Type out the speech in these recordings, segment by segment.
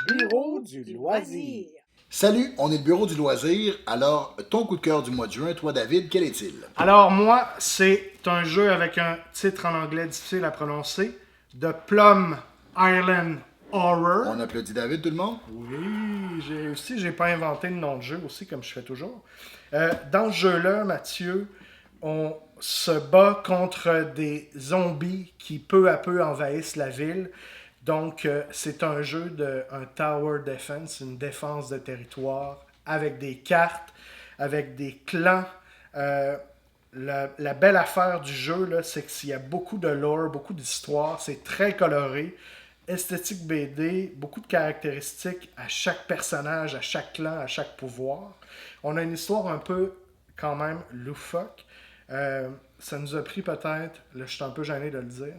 Bureau du loisir. Salut, on est le bureau du loisir. Alors, ton coup de cœur du mois de juin, toi David, quel est-il? Alors moi, c'est un jeu avec un titre en anglais difficile à prononcer, The Plum Island Horror. On applaudit David, tout le monde? Oui, j'ai pas inventé le nom de jeu aussi, comme je fais toujours. Dans ce jeu-là, Mathieu, on se bat contre des zombies qui peu à peu envahissent la ville. Donc, c'est un jeu un tower defense, une défense de territoire, avec des cartes, avec des clans. La belle affaire du jeu, là, c'est qu'il y a beaucoup de lore, beaucoup d'histoire, c'est très coloré, esthétique BD, beaucoup de caractéristiques à chaque personnage, à chaque clan, à chaque pouvoir. On a une histoire un peu, quand même, loufoque. Ça nous a pris peut-être, là je suis un peu gêné de le dire,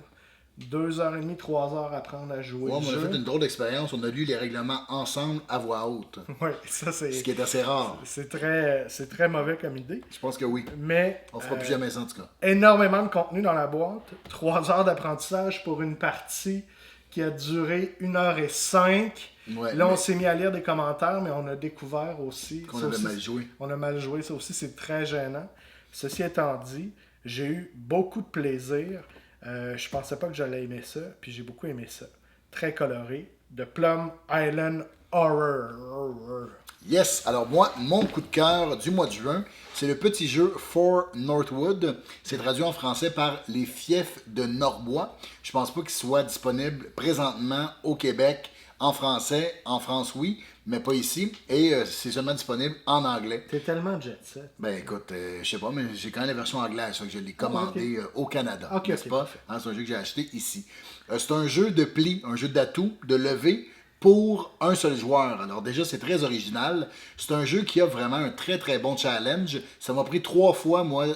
2h30, 3 heures à apprendre à jouer. Ouais, on a fait une drôle d'expérience. On a lu les règlements ensemble à voix haute. Oui, ça c'est. Ce qui est assez rare. C'est très mauvais comme idée. Je pense que oui. Mais. On fera plus jamais ça en tout cas. Énormément de contenu dans la boîte. 3 heures d'apprentissage pour une partie qui a duré 1h05. Ouais, là, on s'est mis à lire des commentaires, mais on a découvert aussi. Qu'on avait mal joué. On a mal joué, ça aussi, c'est très gênant. Ceci étant dit, j'ai eu beaucoup de plaisir. Je pensais pas que j'allais aimer ça, puis j'ai beaucoup aimé ça. Très coloré. The Plum Island Horror. Yes, alors moi, mon coup de cœur du mois de juin, c'est le petit jeu For Northwood. C'est traduit en français par Les Fiefs de Norbois. Je pense pas qu'il soit disponible présentement au Québec en français. En France, oui, mais pas ici. Et c'est seulement disponible en anglais. T'es tellement jet set. Ben écoute, je sais pas, mais j'ai quand même la version anglaise, ça que je l'ai commandé au Canada, n'est-ce pas? Hein, c'est un jeu que j'ai acheté ici. C'est un jeu de pli, un jeu d'atout, de levée pour un seul joueur. Alors déjà, c'est très original. C'est un jeu qui a vraiment un très très bon challenge. Ça m'a pris 3 fois, moi,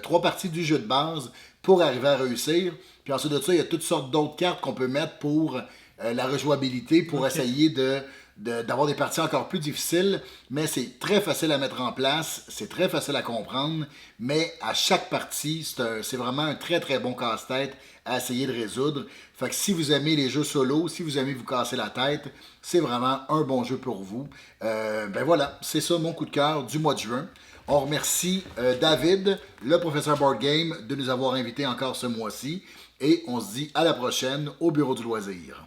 3 parties du jeu de base pour arriver à réussir. Puis ensuite de ça, il y a toutes sortes d'autres cartes qu'on peut mettre pour la rejouabilité, pour essayer d'avoir des parties encore plus difficiles, mais c'est très facile à mettre en place, c'est très facile à comprendre, mais à chaque partie, c'est vraiment un très très bon casse-tête à essayer de résoudre. Fait que si vous aimez les jeux solo, si vous aimez vous casser la tête, c'est vraiment un bon jeu pour vous. Ben voilà, c'est ça mon coup de cœur du mois de juin. On remercie David, le professeur Board Game, de nous avoir invités encore ce mois-ci, et on se dit à la prochaine au Bureau du loisir.